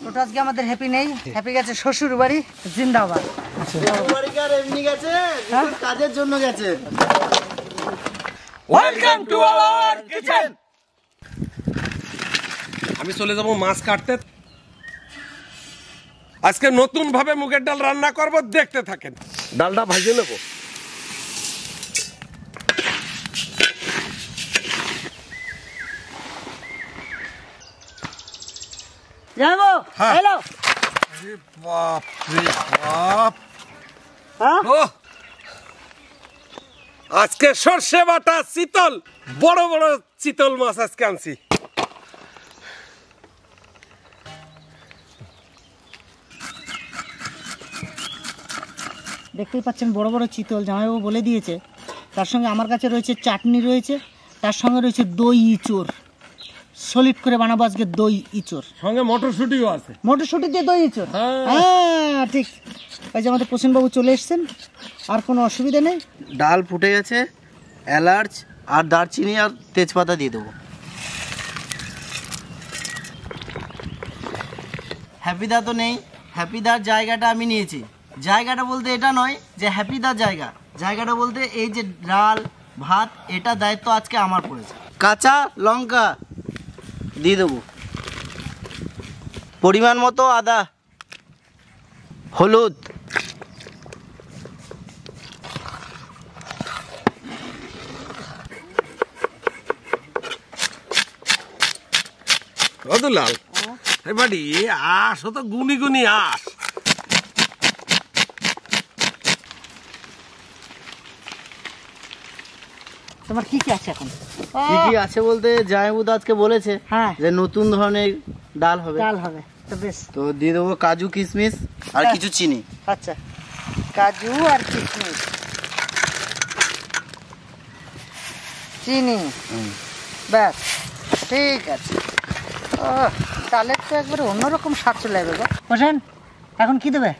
ওটা আজকে আমাদের হ্যাপি নেই, হ্যাপি গেছে শ্বশুর বাড়ি জিন্দাবাদ। এমনি গেছে কাজের জন্য গেছে। Welcome to our kitchen. আমি চলে যাব মাছ কাটতে। আজকে নতুন ভাবে মুগের ডাল রান্না করব, দেখতে থাকেন। ডালটা ভাজে নেব। যাবো হ্যালো। আরে বাপ রে বাপ, আজকে সরষে বাটা চিতল, বড় বড় চিতল মাছ আজকে আনছি। দেখতেই পাচ্ছেন বড় বড় চিতল, জামাইবাবু বলে দিয়েছে। তার সঙ্গে আমার কাছে রয়েছে চাটনি রয়েছে, তার সঙ্গে রয়েছে দই ইঁচড়। সলিড করে বানাবো আজকে দই ইঁচড়, সঙ্গে মটরশুটিও আছে। মটরশুটি দিয়ে দই ইঁচড়, হ্যাঁ ঠিক। এই যে আমাদের প্রসেনবাবু চলে এসছেন, আর কোনো অসুবিধা নেই। ডাল ফুটে গেছে, এলাচ আর দারচিনি আর তেজপাতা দিয়ে দেবো। হ্যাপিদা তো নেই, হ্যাপিদার জায়গাটা আমি নিয়েছি। জায়গাটা বলতে এটা নয় যে হ্যাপিদার জায়গা, জায়গাটা বলতে এই যে ডাল ভাত, এটা দায়িত্ব আজকে আমার পড়েছে। কাঁচা লঙ্কা দিয়ে দেবো, পরিমাণ মতো আদা, হলুদ, রদুলাল বাড়ি আস, তো গুনি গুনি আস। তোমার কি কি আছে এখন? কি কি আছে বলতে জামাইবাবু আজকে বলেছে যে নতুন ধরনের ডাল হবে। ডাল হবে তো বেশ। তো দিয়ে দেবো কাজু কিশমিশ আর কিছু চিনি। আচ্ছা, কাজু আর কিশমিশ, চিনি, ব্যাস ঠিক আছে। ডালের তো একবারে অন্যরকম স্বাদ চলে যাবে গো। হোসেন এখন কি দেবে?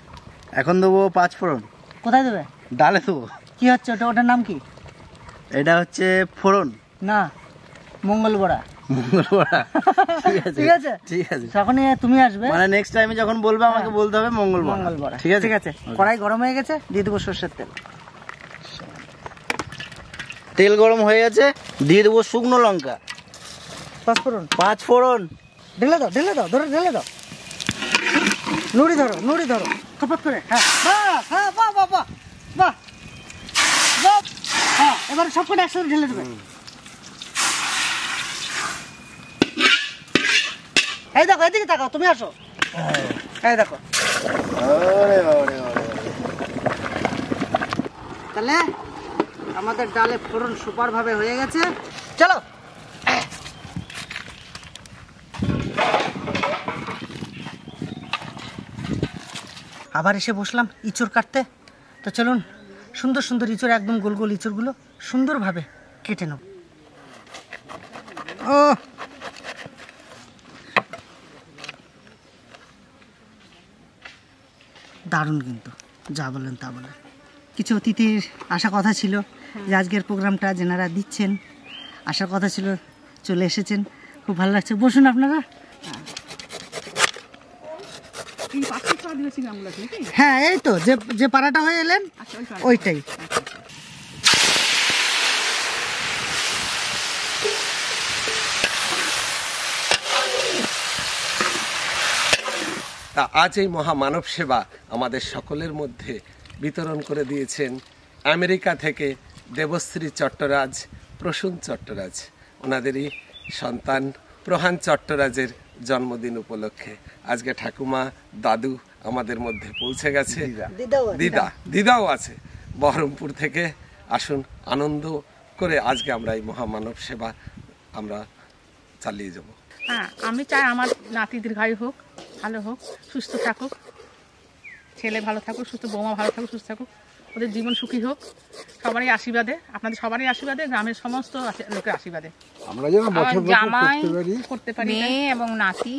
এখন দেবো 5 ফোড়ন। কোথায় দেবে? ডালে দেবো। কি হচ্ছে ওটা? ওটার নাম কি? এটা হচ্ছে ফোড়ন না, মঙ্গল বড়া। মঙ্গল বড়া। ঠিক আছে ঠিক আছে, যখনই তুমি আসবে মানে নেক্সট টাইমে যখন বলবে আমাকে বলতে হবে মঙ্গল বড়া। মঙ্গল বড়া, ঠিক আছে ঠিক আছে। কড়াই গরম হয়ে গেছে, দিয়ে দেবো সর্ষের তেল। তেল গরম হয়ে গেছে, দিয়ে দেবো শুকনো লঙ্কা, 5 ফোড়ন। 5 ফোড়ন। ঢেলে দাও, ঢেলে দাও, ধরো ঢেলে দাও। নুড়ি ধরো, নুড়ি ধরো খপত করে। হ্যাঁ বাহ, হ্যাঁ বাহ বাহ বাহ বাহ বাহ। হ্যাঁ এবার সব কটা একসাথে ঢেলে দেবে। এই দেখো, এদিকে তাকাও, তুমি আসো। এই দেখো, তাহলে আমাদের ডালে ফোড়ন সুপার ভাবে হয়ে গেছে। চলো আবার এসে বসলাম ইঁচড় কাটতে। তো চলুন সুন্দর সুন্দর ইঁচড়, একদম গোল গোল ইঁচড়গুলো সুন্দরভাবে কেটে নেব। ও দারুণ, কিন্তু যা বলেন তা বলেন। কিছু অতিথির আসার কথা ছিল, যে আজকের প্রোগ্রামটা যেনারা দিচ্ছেন আসার কথা ছিল, চলে এসেছেন, খুব ভালো লাগছে। বসুন আপনারা। হ্যাঁ এই তো যে পাড়াটা হয়ে এলেন ওইটাই। তা আজ এই মহামানব সেবা আমাদের সকলের মধ্যে বিতরণ করে দিয়েছেন আমেরিকা থেকে দেবশ্রী চট্টরাজ, প্রসূন চট্টরাজ। ওনাদেরই সন্তান প্রহান চট্টরাজের জন্মদিন উপলক্ষে আজকে ঠাকুমা দাদু আমাদের মধ্যে পৌঁছে গেছে। দিদাও আছে বহরমপুর থেকে। আসুন আনন্দ করে আজকে আমরা এই মহামানব সেবা আমরা চালিয়ে যাব। হ্যাঁ, আমি চাই আমার নাতি দীর্ঘায়ু হোক, ভালো হোক, সুস্থ থাকুক, ছেলে ভালো থাকুক, সুস্থ বৌমা ভালো থাকুক, সুস্থ থাকুক, ওদের জীবন সুখী হোক। সবারই আশীর্বাদে, আপনাদের সবারই আশীর্বাদে, গ্রামের সমস্ত লোকের আশীর্বাদে আমরা যেন বছর জামাই করতে পারি, মেয়ে এবং নাতি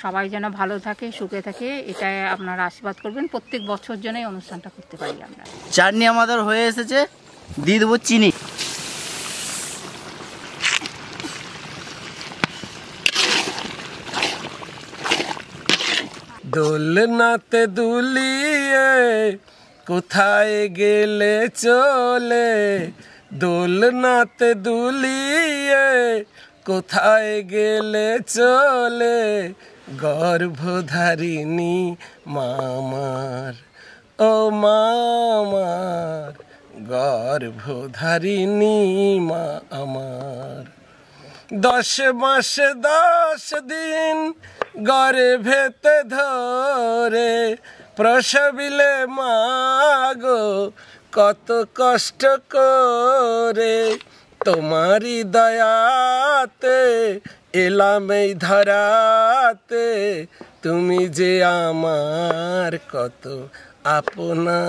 সবাই যেন ভালো থাকে, সুখে থাকে, এটাই আপনারা আশীর্বাদ করবেন। প্রত্যেক বছর যেন এই অনুষ্ঠানটা করতে পারি আমরা। চাটনি আমাদের হয়ে এসেছে, দিয়ে দেবো চিনি। দোলনাতে দুলিয়ে কোথায় গেলে চলে, দোলনাতে দুলিয়ে কোথায় গেলে চলে, গর্ভধারিণী মামার, ও মামার, গর্ভধারিণী মা আমার। 10 মাস 10 দিন গর্ভেতে ধরে প্রসবিলে মাগো কত কষ্ট করে, তোমারই দয়াতে এলাম এই ধরাতে, তুমি যে আমার কত আপনা,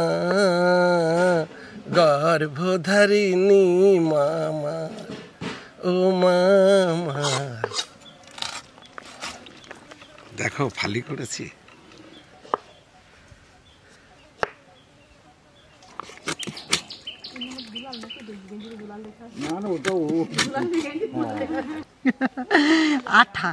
গর্ভধারিণী মামা, ও মামা। দেখো ফালি করেছি। আঠা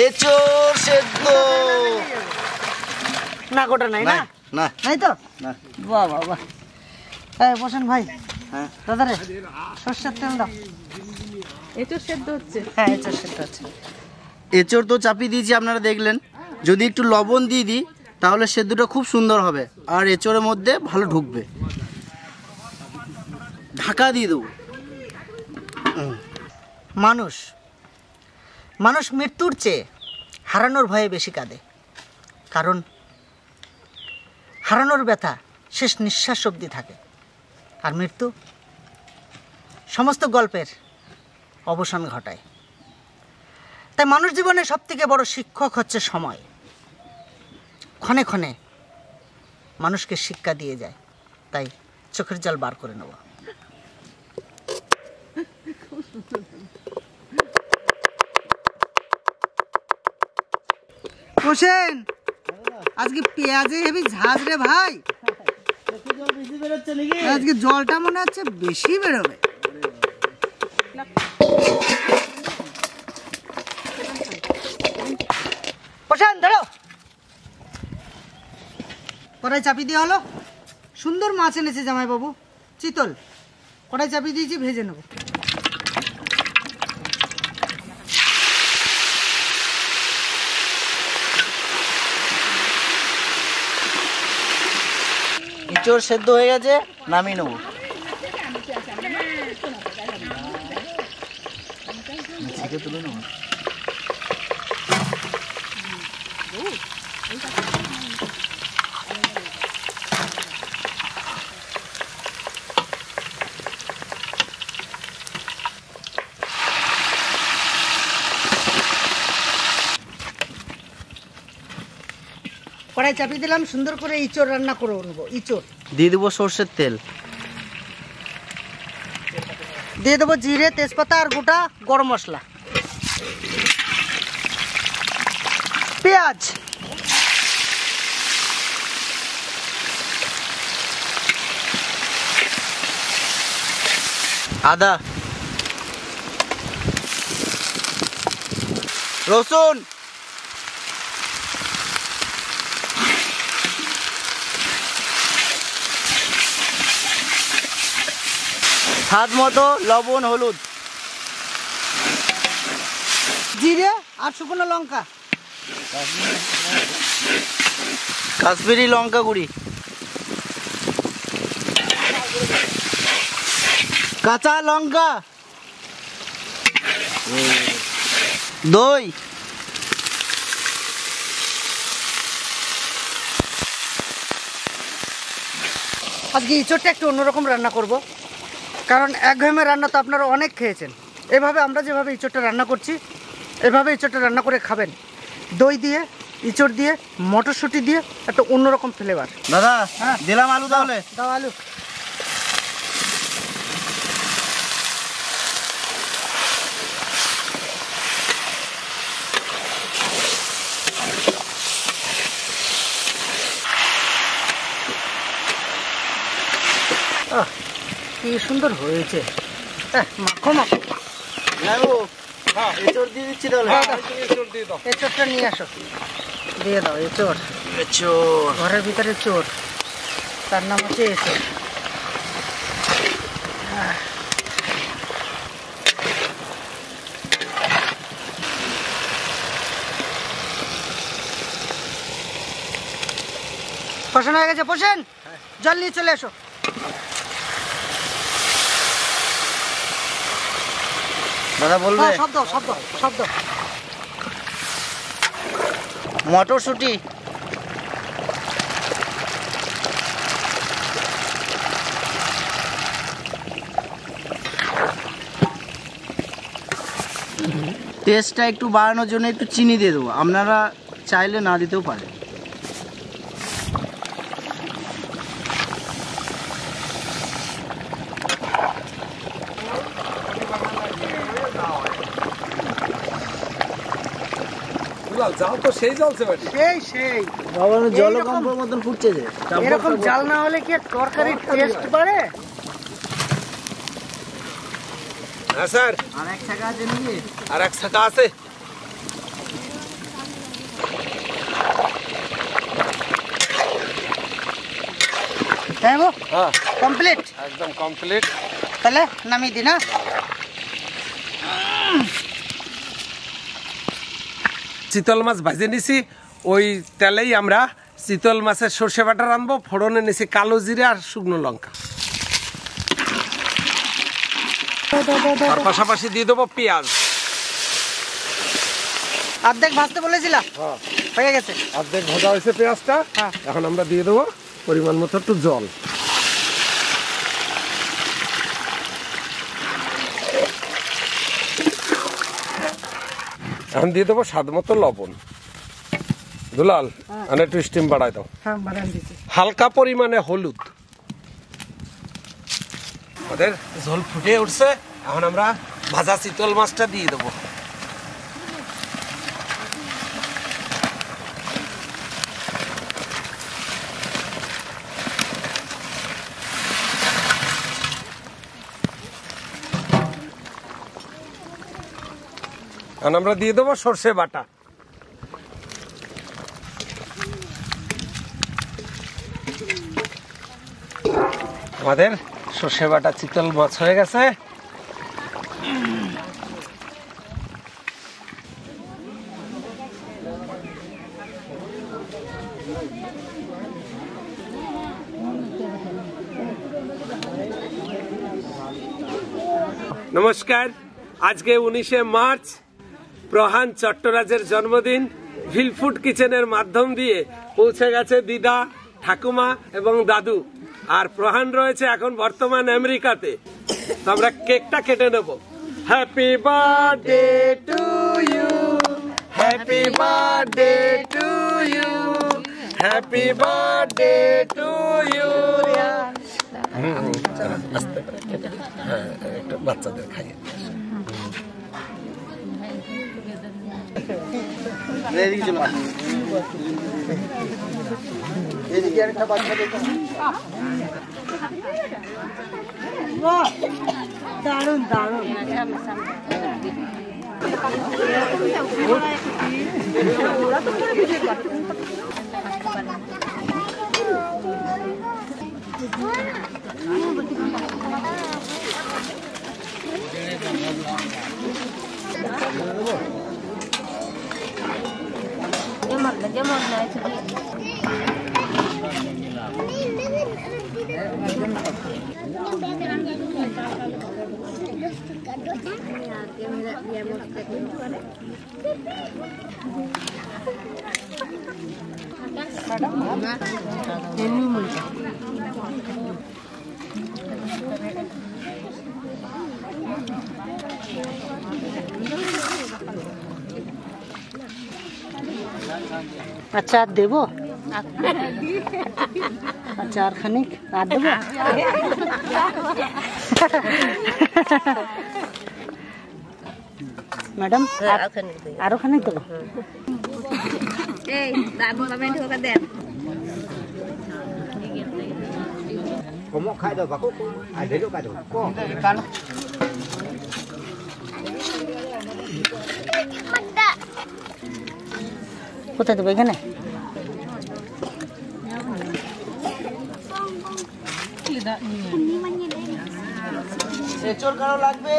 এঁচোড় সেদ্ধ। না গোটা নাই না, না নাই তো, না। বাহ বাহ বাহ। বসেন ভাই। হ্যাঁ দাদা রে সর্ষের তেল দাও। এঁচোড় সেদ্ধ হচ্ছে। হ্যাঁ এঁচোড় সেদ্ধ আছে। এঁচোড় তো চাপিয়ে দিয়েছি, আপনারা দেখলেন। যদি একটু লবণ দিয়ে দিই তাহলে সেদ্ধটা খুব সুন্দর হবে আর এঁচোড়ের মধ্যে ভালো ঢুকবে। ঢাকা দিয়ে দেবো। মানুষ মৃত্যুর চেয়ে হারানোর ভয়ে বেশি কাঁদে, কারণ হারানোর ব্যথা শেষ নিঃশ্বাস অবধি থাকে, আর মৃত্যু সমস্ত গল্পের অবসান ঘটায়। তাই মানুষ জীবনে সবথেকে বড় শিক্ষক হচ্ছে সময়। ক্ষণে ক্ষণে মানুষকে শিক্ষা দিয়ে যায়, তাই চোখের জল বার করে নেব। হোসেন, আজকে পেঁয়াজে হেবি ঝাঁজ রে ভাই। আজকে জলটা মনে হচ্ছে বেশি বেরোবে। হোসেন ধরো, কড়াই চাপিয়ে দেওয়া হলো। সুন্দর মাছ এনেছে জামাইবাবু, চিতল। কড়াই চাপিয়ে দিয়েছি, ভেজে নেব। এঁচোড় সেদ্ধ হয়ে গেছে, নামিয়ে নেবো। তুলে নেবো। কড়াই চাপিয়ে দিলাম, সুন্দর করে ইঁচড় রান্না করে নেবো। ইঁচড় দিয়ে দেবো সর্ষের তেল, দিয়ে দেবো জিরে, তেজপাতা আর গোটা গরম মশলা, পেঁয়াজ, আদা, রসুন, স্বাদ মতো লবণ, হলুদ, জিরে আর শুকনো লঙ্কা, কাশ্মীরি লঙ্কা গুঁড়ি, কাঁচা লঙ্কা, দই, আজকে ইঁচড়টা একটু অন্যরকম রান্না করব, কারণ একঘেয়েমি রান্না তো আপনারা অনেক খেয়েছেন। এভাবে আমরা যেভাবে ইঁচড়টা রান্না করছি, এভাবে ইঁচড়টা রান্না করে খাবেন। দই দিয়ে, ইঁচড় দিয়ে, মটরশুঁটি দিয়ে একটা অন্যরকম ফ্লেভার। দাদা হ্যাঁ। দিলাম আলু, তাহলে দাও আলু। কি সুন্দর হয়েছে। মাখো মাখো। এঁচড় দিয়ে দিচ্ছি তাহলে। এঁচড়টা নিয়ে আসো, দিয়ে দাও। এঁচড়, ঘরের ভিতরে চোর, তার নাম হচ্ছে এঁচড়। পোষণ হয়ে গেছে, পোষণ জল নিয়ে চলে এসো। দাদা বলবে শব্দ শব্দ শব্দ। মটরশুঁটি, টেস্টটা একটু বাড়ানোর জন্য একটু চিনি দিয়ে দেবো, আপনারা চাইলে না দিতেও পারেন। জাল তো সেই জ্বলছে বাড়ি, সেই সেই জলকম্পের মতন ফুটছে যে। এরকম জাল না হলে কি তরকারির টেস্ট বাড়ে? হ্যাঁ স্যার, আর এক টাকা আছে নাকি? আর এক ছাকা আছে। হ্যাঁ গো, হ্যাঁ কমপ্লিট, একদম কমপ্লিট। তাহলে নামিয়ে দি না। চিতল মাছ ভাজে নিছি, ওই তেলেই আমরা চিতল মাছের সর্ষে বাটা রানবো। ফোড়নে নিছি কালো জিরে আর শুকনো লঙ্কা, তার পাশাপাশি দিয়ে দেবো পেঁয়াজ। অর্ধেক ভাজতে বলেছিলাম, হয়ে গেছে। অর্ধেক ভাজা হয়েছে পেঁয়াজটা, এখন আমরা দিয়ে দেবো পরিমাণ মতো একটু জল। এখন দিয়ে দেবো স্বাদ মতো লবণ। দুলাল, আর একটু স্টিম বাড়াই দাও। হ্যাঁ, বাদাম দিচ্ছি। হালকা পরিমাণে হলুদ। আমাদের ঝোল ফুটে উঠছে, এখন আমরা ভাজা চিতল মাছটা দিয়ে দেবো। এখন আমরা দিয়ে দেবো সর্ষে বাটা। আমাদের সর্ষে বাটা চিতল মাছ হয়ে গেছে। নমস্কার, আজকে 19শে মার্চ প্রহান চট্টরাজের জন্মদিন। ভিলফুড কিচেনের মাধ্যম দিয়ে পৌঁছে গেছে দিদা, ঠাকুমা এবং দাদু। আর প্রহান রয়েছে এখন বর্তমান আমেরিকাতে। তো আমরা কেকটা কেটে নেব। Happy birthday to you, happy birthday to you, happy birthday to you. আস্তে করে কেটে, হ্যাঁ, একটু বাচ্চাদের খাইয়ে। দারুন দারুন। আচ্ছা, আর দেবো? আচ্ছা, আর খানিক আর দেবো? ম্যাডাম, আরো খানিক দেবো? Komok khai đâu và có ai thấy đâu cả đâu. কোথায় দেবো এখানে? এচোর কারো লাগবে?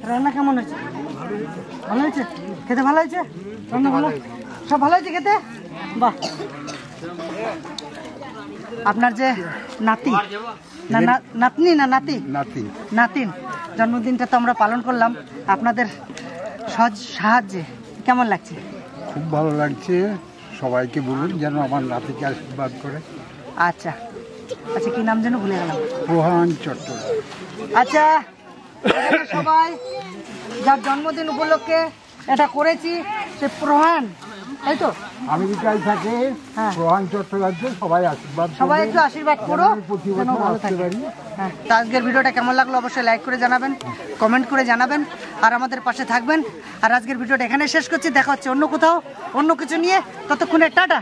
রান্না কেমন হয়েছে? ভালো হয়েছে? খেতে ভালো হয়েছে? রান্না ভালো? সব ভালো হয়েছে খেতে? বাহ। আপনার যে নাতি না নাতনি না নাতি নাতিন জন্মদিনটা তো আমরা পালন করলাম আপনাদের সাহায্যে, কেমন লাগছে? খুব ভালো লাগছে। সবাইকে বলুন যেন আমার নাতিকে আশীর্বাদ করে। আচ্ছা আচ্ছা, কি নাম যেন ভুলে গেলাম? প্রহান চট্টগ্রাম। আচ্ছা, এখানে সবাই যার জন্মদিন উপলক্ষে এটা করেছি সে প্রহান, তাই তো? আমেরিকায় থাকে প্রহান চট্টরাজ্যে। সবাই আশীর্বাদ, সবাই একটু আশীর্বাদ করো যেন ভালো থাকে। হ্যাঁ, তো আজকের ভিডিওটা কেমন লাগলো অবশ্যই লাইক করে জানাবেন, কমেন্ট করে জানাবেন, আর আমাদের পাশে থাকবেন। আর আজকের ভিডিওটা এখানে শেষ করছি, দেখা হচ্ছে অন্য কোথাও অন্য কিছু নিয়ে। ততক্ষণে টাটা।